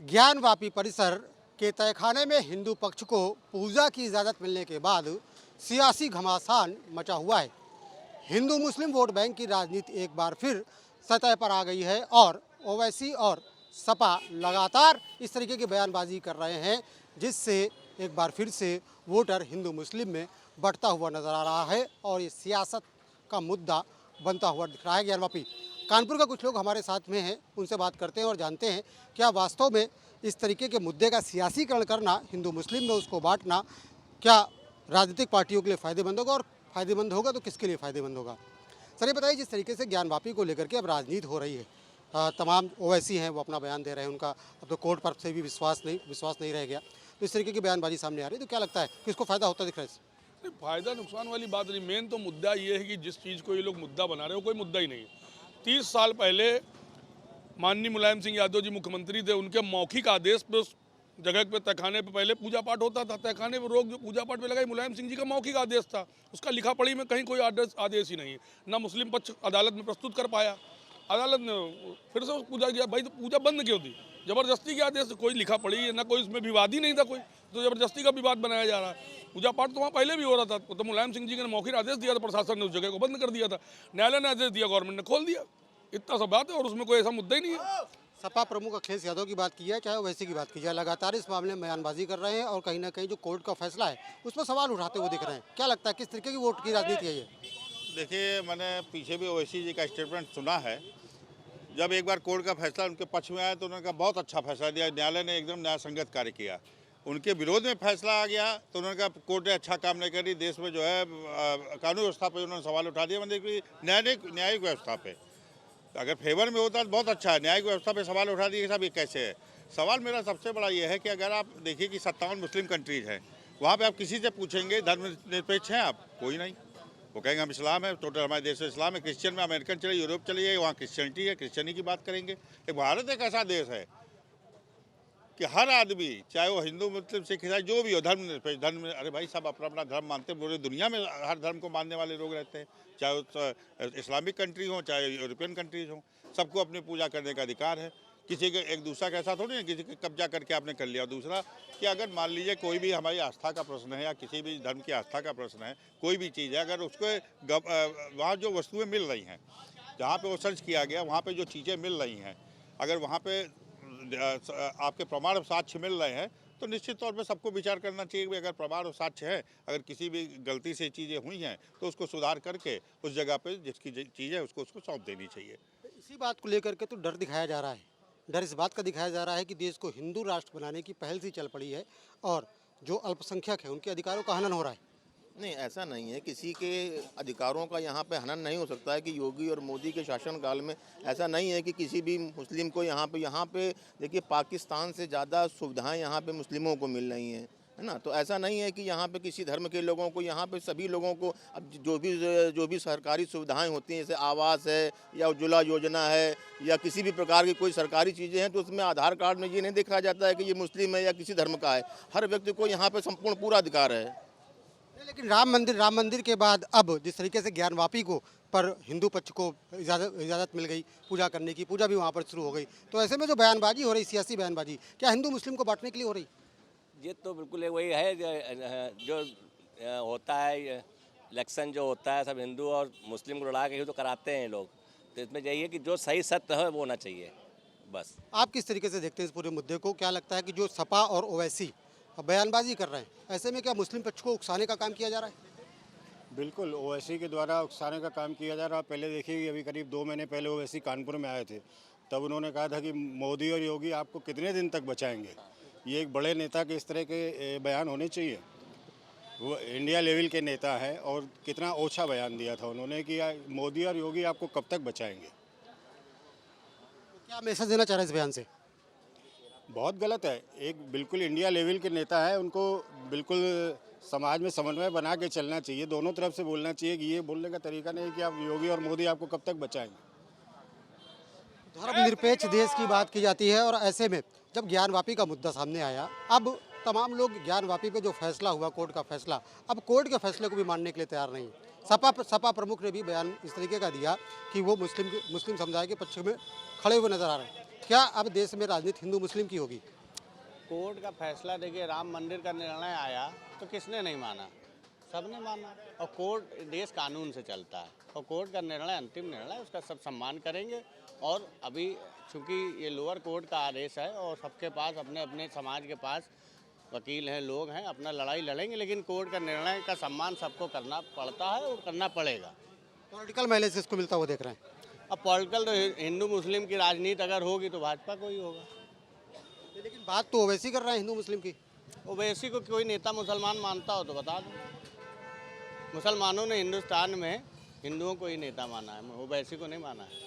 ज्ञानवापी परिसर के तहखाने में हिंदू पक्ष को पूजा की इजाज़त मिलने के बाद सियासी घमासान मचा हुआ है। हिंदू मुस्लिम वोट बैंक की राजनीति एक बार फिर सतह पर आ गई है और ओवैसी और सपा लगातार इस तरीके की बयानबाजी कर रहे हैं, जिससे एक बार फिर से वोटर हिंदू मुस्लिम में बढ़ता हुआ नजर आ रहा है और ये सियासत का मुद्दा बनता हुआ दिख रहा है। ज्ञानवापी कानपुर का कुछ लोग हमारे साथ में हैं, उनसे बात करते हैं और जानते हैं क्या वास्तव में इस तरीके के मुद्दे का सियासीकरण करना, हिंदू मुस्लिम में उसको बांटना, क्या राजनीतिक पार्टियों के लिए फ़ायदेमंद होगा और फ़ायदेमंद होगा तो किसके लिए फ़ायदेमंद होगा। सर ये बताइए, जिस तरीके से ज्ञानवापी को लेकर के अब राजनीति हो रही है, तमाम ओवैसी हैं वो अपना बयान दे रहे हैं, उनका अब तो कोर्ट पर से भी विश्वास नहीं रह गया, तो इस तरीके की बयानबाजी सामने आ रही है, तो क्या लगता है किसको फ़ायदा होता दिख रहा है इससे? नहीं, फायदा नुकसान वाली बात नहीं। मेन तो मुद्दा ये है कि जिस चीज़ को ये लोग मुद्दा बना रहे हो कोई मुद्दा ही नहीं है। 30 साल पहले माननीय मुलायम सिंह यादव जी मुख्यमंत्री थे, उनके मौखिक आदेश पे उस जगह पे तहखाने पे पहले पूजा पाठ होता था। तहखाने पे रोक जो पूजा पाठ पे लगाई मुलायम सिंह जी का मौखिक आदेश था, उसका लिखा पढ़ी में कहीं कोई आदेश ही नहीं है। ना मुस्लिम पक्ष अदालत में प्रस्तुत कर पाया, अदालत ने फिर से पूजा किया। भाई तो पूजा बंद क्यों थी? जबरदस्ती के आदेश, कोई लिखा पढ़ी है ना, कोई इसमें विवाद ही नहीं था कोई, तो जबरदस्ती का विवाद बनाया जा रहा है। पूजा पाठ तो वहाँ पहले भी हो रहा था, तो मुलायम सिंह जी ने मौखिक आदेश दिया था, प्रशासन ने उस जगह को बंद कर दिया था। न्यायालय ने आदेश दिया, गवर्नमेंट ने खोल दिया। इतना सब बात है और उसमें कोई ऐसा मुद्दा ही नहीं है। सपा प्रमुख अखिलेश यादव की बात की जाए, चाहे ओवैसी की बात की जाए, लगातार इस मामले में बयानबाजी कर रहे हैं और कहीं ना कहीं जो कोर्ट का फैसला है उस पर सवाल उठाते हुए दिख रहे हैं। क्या लगता है किस तरीके की वोट की राजनीति है ये? देखिए, मैंने पीछे भी ओवैसी जी का स्टेटमेंट सुना है। जब एक बार कोर्ट का फैसला उनके पक्ष में आया तो उन्होंने कहा बहुत अच्छा फैसला दिया, न्यायालय ने एकदम न्याय संगत कार्य किया। उनके विरोध में फैसला आ गया तो उन्होंने कहा कोर्ट ने अच्छा काम नहीं करी, देश में जो है कानून व्यवस्था पर उन्होंने सवाल उठा दिया, मतलब कि न्यायिक व्यवस्था पे। अगर फेवर में होता तो बहुत अच्छा है, न्यायिक व्यवस्था पे सवाल उठा दिए साहब, ये कैसे है। सवाल मेरा सबसे बड़ा ये है कि अगर आप देखिए कि 57 मुस्लिम कंट्रीज हैं, वहाँ पे आप किसी से पूछेंगे धर्मनिरपेक्ष हैं आप? कोई नहीं। वो कहेंगे हम इस्लाम है, टोटल हमारे देश में इस्लाम है। क्रिश्चियन में अमेरिकन चले, यूरोप चलिए, वहाँ क्रिश्चियनिटी है, क्रिश्चियनी की बात करेंगे। एक भारत एक ऐसा देश है कि हर आदमी, चाहे वो हिंदू मुस्लिम सिख ईसाई जो भी हो, धर्म अरे भाई सब अपना अपना धर्म मानते हैं। पूरी दुनिया में हर धर्म को मानने वाले लोग रहते हैं, चाहे वो इस्लामिक कंट्री हो चाहे यूरोपियन कंट्रीज हो, सबको अपनी पूजा करने का अधिकार है। किसी के एक दूसरा का ऐसा थोड़ी है किसी के कब्जा करके आपने कर लिया। दूसरा कि अगर मान लीजिए कोई भी हमारी आस्था का प्रश्न है या किसी भी धर्म की आस्था का प्रश्न है, कोई भी चीज़ है, अगर उसको वहाँ जो वस्तुएं मिल रही हैं, जहाँ पे वो सर्च किया गया वहाँ पे जो चीज़ें मिल रही हैं, अगर वहाँ पे आपके प्रमाण और साक्ष्य मिल रहे हैं तो निश्चित तौर पे सबको विचार करना चाहिए कि अगर प्रमाण और साक्ष्य है, अगर किसी भी गलती से चीज़ें हुई हैं तो उसको सुधार करके उस जगह पे जिसकी चीज़ है उसको सौंप देनी चाहिए। इसी बात को लेकर के तो डर दिखाया जा रहा है। डर इस बात का दिखाया जा रहा है कि देश को हिंदू राष्ट्र बनाने की पहल सी चल पड़ी है और जो अल्पसंख्यक है उनके अधिकारों का हनन हो रहा है। नहीं, ऐसा नहीं है। किसी के अधिकारों का यहाँ पे हनन नहीं हो सकता है कि योगी और मोदी के शासनकाल में ऐसा नहीं है कि किसी भी मुस्लिम को यहाँ पे देखिए पाकिस्तान से ज़्यादा सुविधाएं यहाँ पे मुस्लिमों को मिल रही हैं, है ना। तो ऐसा नहीं है कि यहाँ पे किसी धर्म के लोगों को, यहाँ पे सभी लोगों को अब जो भी सरकारी सुविधाएं होती हैं, जैसे आवास है या उज्ज्वला योजना है या किसी भी प्रकार की कोई सरकारी चीज़ें हैं, तो उसमें आधार कार्ड में ये नहीं देखा जाता है कि ये मुस्लिम है या किसी धर्म का है। हर व्यक्ति को यहाँ पर संपूर्ण पूरा अधिकार है। लेकिन राम मंदिर के बाद अब जिस तरीके से ज्ञानवापी को पर हिंदू पक्ष को इजाज़त मिल गई पूजा करने की, पूजा भी वहाँ पर शुरू हो गई, तो ऐसे में जो बयानबाजी हो रही, सियासी बयानबाजी, क्या हिंदू मुस्लिम को बांटने के लिए हो रही? ये तो बिल्कुल वही है जो होता है इलेक्शन जो होता है, सब हिंदू और मुस्लिम को लड़ा के ही तो कराते हैं लोग। तो इसमें यही है कि जो सही सत्य है वो होना चाहिए बस। आप किस तरीके से देखते हैं इस पूरे मुद्दे को? क्या लगता है कि जो सपा और ओवैसी बयानबाजी कर रहे हैं, ऐसे में क्या मुस्लिम पक्ष को उकसाने का काम किया जा रहा है? बिल्कुल, ओवैसी के द्वारा उकसाने का काम किया जा रहा है। पहले देखिए, अभी करीब 2 महीने पहले ओवैसी कानपुर में आए थे, तब उन्होंने कहा था कि मोदी और योगी आपको कितने दिन तक बचाएंगे। ये एक बड़े नेता के इस तरह के बयान होने चाहिए। वो इंडिया लेवल के नेता है और कितना ओछा बयान दिया था उन्होंने कि मोदी और योगी आपको कब तक बचाएंगे। तो क्या मैसेज देना चाह रहे हैं इस बयान से? बहुत गलत है। एक बिल्कुल इंडिया लेवल के नेता है, उनको बिल्कुल समाज में समन्वय बना के चलना चाहिए, दोनों तरफ से बोलना चाहिए कि ये बोलने का तरीका नहीं कि आप योगी और मोदी आपको कब तक बचाएंगे। धर्मनिरपेक्ष देश की बात की जाती है और ऐसे में जब ज्ञानवापी का मुद्दा सामने आया, अब तमाम लोग ज्ञानवापी पे जो फैसला हुआ, कोर्ट का फैसला, अब कोर्ट के फैसले को भी मानने के लिए तैयार नहीं। सपा प्रमुख ने भी बयान इस तरीके का दिया कि वो मुस्लिम समुदाय के पक्ष में खड़े हुए नजर आ रहे हैं। क्या अब देश में राजनीति हिंदू मुस्लिम की होगी? कोर्ट का फैसला देखिए, राम मंदिर का निर्णय आया तो किसने नहीं माना, सबने माना। और कोर्ट, देश कानून से चलता है और कोर्ट का निर्णय अंतिम निर्णय, उसका सब सम्मान करेंगे। और अभी चूंकि ये लोअर कोर्ट का आदेश है और सबके पास अपने अपने समाज के पास वकील हैं, लोग हैं, अपना लड़ाई लड़ेंगे, लेकिन कोर्ट का निर्णय का सम्मान सबको करना पड़ता है और करना पड़ेगा। पॉलिटिकल माइलेज इसको मिलता हुआ देख रहे हैं। अब पॉलिटिकल तो हिंदू मुस्लिम की राजनीति अगर होगी तो भाजपा को ही होगा। लेकिन बात तो ओवैसी कर रहे हैं हिंदू मुस्लिम की। ओवैसी को कोई नेता मुसलमान मानता हो तो बता दो। मुसलमानों ने हिंदुस्तान में हिंदुओं को ही नेता माना है, ओवैसी को नहीं माना है।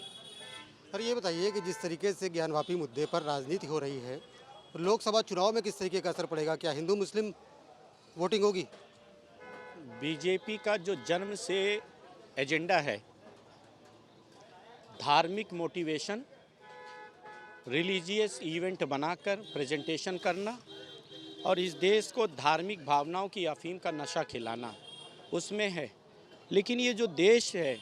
और ये बताइए कि जिस तरीके से ज्ञानवापी मुद्दे पर राजनीति हो रही है, तो लोकसभा चुनाव में किस तरीके का असर पड़ेगा? क्या हिंदू मुस्लिम वोटिंग होगी? बीजेपी का जो जन्म से एजेंडा है, धार्मिक मोटिवेशन, रिलीजियस इवेंट बनाकर प्रेजेंटेशन करना और इस देश को धार्मिक भावनाओं की अफीम का नशा खिलाना, उसमें है। लेकिन ये जो देश है,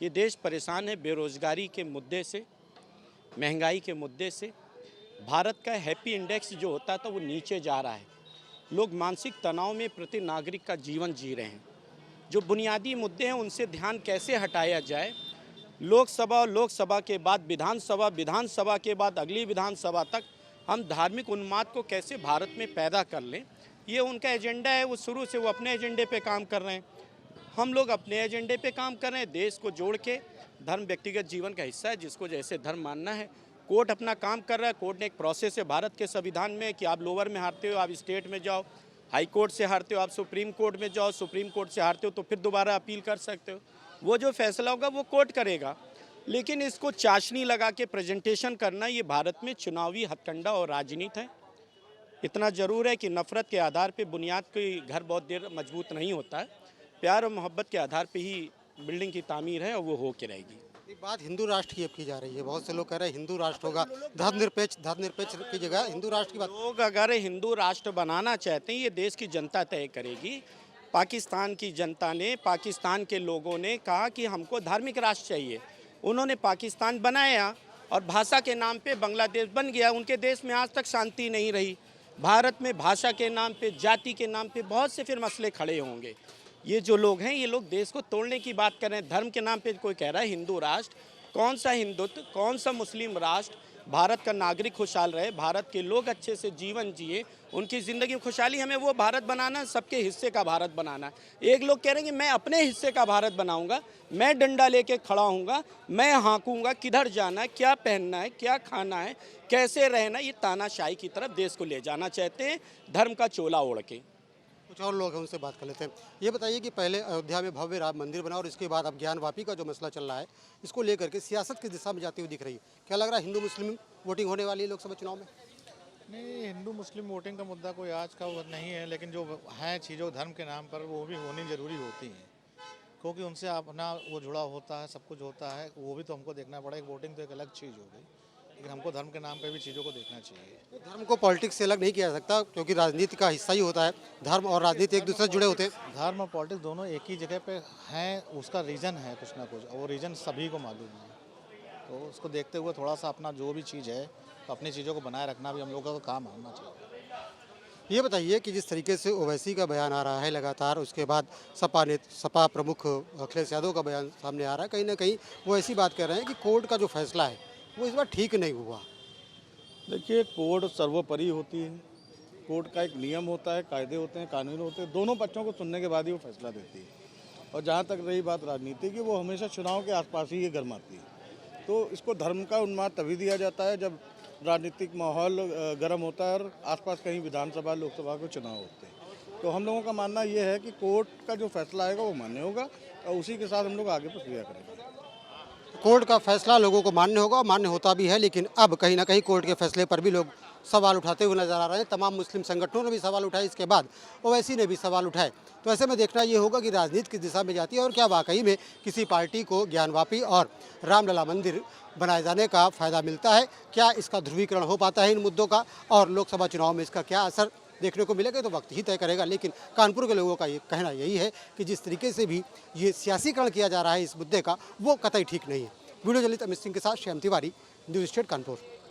ये देश परेशान है बेरोज़गारी के मुद्दे से, महंगाई के मुद्दे से। भारत का हैप्पी इंडेक्स जो होता था वो नीचे जा रहा है। लोग मानसिक तनाव में प्रति नागरिक का जीवन जी रहे हैं। जो बुनियादी मुद्दे हैं उनसे ध्यान कैसे हटाया जाए, लोकसभा के बाद विधानसभा, विधानसभा के बाद अगली विधानसभा तक हम धार्मिक उन्माद को कैसे भारत में पैदा कर लें, ये उनका एजेंडा है। वो शुरू से वो अपने एजेंडे पे काम कर रहे हैं, हम लोग अपने एजेंडे पे काम कर रहे हैं। देश को जोड़ के धर्म व्यक्तिगत जीवन का हिस्सा है, जिसको जैसे धर्म मानना है। कोर्ट अपना काम कर रहा है। कोर्ट ने एक प्रोसेस है भारत के संविधान में कि आप लोअर में हारते हो आप स्टेट में जाओ, हाई कोर्ट से हारते हो आप सुप्रीम कोर्ट में जाओ, सुप्रीम कोर्ट से हारते हो तो फिर दोबारा अपील कर सकते हो। वो जो फैसला होगा वो कोर्ट करेगा। लेकिन इसको चाशनी लगा के प्रेजेंटेशन करना, ये भारत में चुनावी हथकंडा और राजनीति है। इतना ज़रूर है कि नफ़रत के आधार पे बुनियाद कोई घर बहुत देर मजबूत नहीं होता है। प्यार और मोहब्बत के आधार पे ही बिल्डिंग की तामीर है और वो हो के रहेगी। एक बात हिंदू राष्ट्र की अब की जा रही है, बहुत से लोग कह रहे हैं हिंदू राष्ट्र होगा, धर्मनिरपेक्ष की जगह हिंदू राष्ट्र की बात। लोग अगर हिंदू राष्ट्र बनाना चाहते हैं, ये देश की जनता तय करेगी। पाकिस्तान की जनता ने, पाकिस्तान के लोगों ने कहा कि हमको धार्मिक राष्ट्र चाहिए, उन्होंने पाकिस्तान बनाया और भाषा के नाम पे बांग्लादेश बन गया। उनके देश में आज तक शांति नहीं रही। भारत में भाषा के नाम पे, जाति के नाम पे बहुत से फिर मसले खड़े होंगे। ये जो लोग हैं, ये लोग देश को तोड़ने की बात कर रहे हैं। धर्म के नाम पे कोई कह रहा है हिंदू राष्ट्र, कौन सा हिंदुत्व, कौन सा मुस्लिम राष्ट्र। भारत का नागरिक खुशहाल रहे, भारत के लोग अच्छे से जीवन जिए, उनकी ज़िंदगी में खुशहाली, हमें वो भारत बनाना है, सबके हिस्से का भारत बनाना है। एक लोग कह रहे हैं कि मैं अपने हिस्से का भारत बनाऊंगा, मैं डंडा लेके खड़ा हूँगा, मैं हाँकूंगा, किधर जाना है, क्या पहनना है, क्या खाना है, कैसे रहना। ये तानाशाही की तरफ देश को ले जाना चाहते हैं, धर्म का चोला ओढ़ के। कुछ और लोग हैं, उनसे बात कर लेते हैं। ये बताइए कि पहले अयोध्या में भव्य राम मंदिर बना और इसके बाद अब ज्ञानवापी का जो मसला चल रहा है, इसको लेकर के सियासत की दिशा में जाती हुई दिख रही है। क्या लग रहा है हिंदू मुस्लिम वोटिंग होने वाली है लोकसभा चुनाव में? नहीं, हिंदू मुस्लिम वोटिंग का मुद्दा कोई आज का वो नहीं है, लेकिन जो हैं चीज़ों धर्म के नाम पर वो भी होनी ज़रूरी होती हैं, क्योंकि उनसे अपना वो जुड़ा होता है, सब कुछ होता है, वो भी तो हमको देखना पड़ेगा। वोटिंग तो एक अलग चीज़ हो गई, लेकिन हमको धर्म के नाम पे भी चीज़ों को देखना चाहिए। धर्म को पॉलिटिक्स से अलग नहीं किया जा सकता, क्योंकि राजनीति का हिस्सा ही होता है। धर्म और राजनीति एक दूसरे से जुड़े होते हैं। धर्म और पॉलिटिक्स दोनों एक ही जगह पे हैं, उसका रीज़न है कुछ ना कुछ, और वो रीज़न सभी को मालूम है। तो उसको देखते हुए थोड़ा सा अपना जो भी चीज़ है, तो अपनी चीज़ों को बनाए रखना भी हम लोगों का काम होना चाहिए। ये बताइए कि जिस तरीके से ओवैसी का बयान आ रहा है लगातार, उसके बाद सपा प्रमुख अखिलेश यादव का बयान सामने आ रहा है, कहीं ना कहीं वो ऐसी बात कह रहे हैं कि कोर्ट का जो फैसला है वो इस बार ठीक नहीं हुआ। देखिए, कोर्ट सर्वोपरि होती है। कोर्ट का एक नियम होता है, कायदे होते हैं, कानून होते हैं, दोनों पक्षों को सुनने के बाद ही वो फैसला देती है। और जहाँ तक रही बात राजनीति की, वो हमेशा चुनाव के आसपास ही ये गरमाती है। तो इसको धर्म का उन्माद तभी दिया जाता है जब राजनीतिक माहौल गर्म होता है और आसपास कहीं विधानसभा, लोकसभा के चुनाव होते हैं। तो हम लोगों का मानना ये है कि कोर्ट का जो फैसला आएगा वो मान्य होगा और उसी के साथ हम लोग आगे प्रक्रिया करेंगे। कोर्ट का फैसला लोगों को मान्य होगा और मान्य होता भी है, लेकिन अब कहीं ना कहीं कोर्ट के फैसले पर भी लोग सवाल उठाते हुए नजर आ रहे हैं। तमाम मुस्लिम संगठनों ने भी सवाल उठाए, इसके बाद ओवैसी ने भी सवाल उठाए। तो ऐसे में देखना ये होगा कि राजनीति किस दिशा में जाती है और क्या वाकई में किसी पार्टी को ज्ञानवापी और रामलला मंदिर बनाए जाने का फ़ायदा मिलता है। क्या इसका ध्रुवीकरण हो पाता है इन मुद्दों का, और लोकसभा चुनाव में इसका क्या असर देखने को मिलेगा, तो वक्त ही तय करेगा। लेकिन कानपुर के लोगों का ये कहना यही है कि जिस तरीके से भी ये सियासीकरण किया जा रहा है इस मुद्दे का, वो कतई ठीक नहीं है। वीडियो जर्नलिस्ट अमित सिंह के साथ श्याम तिवारी, न्यूज़ स्टेट कानपुर।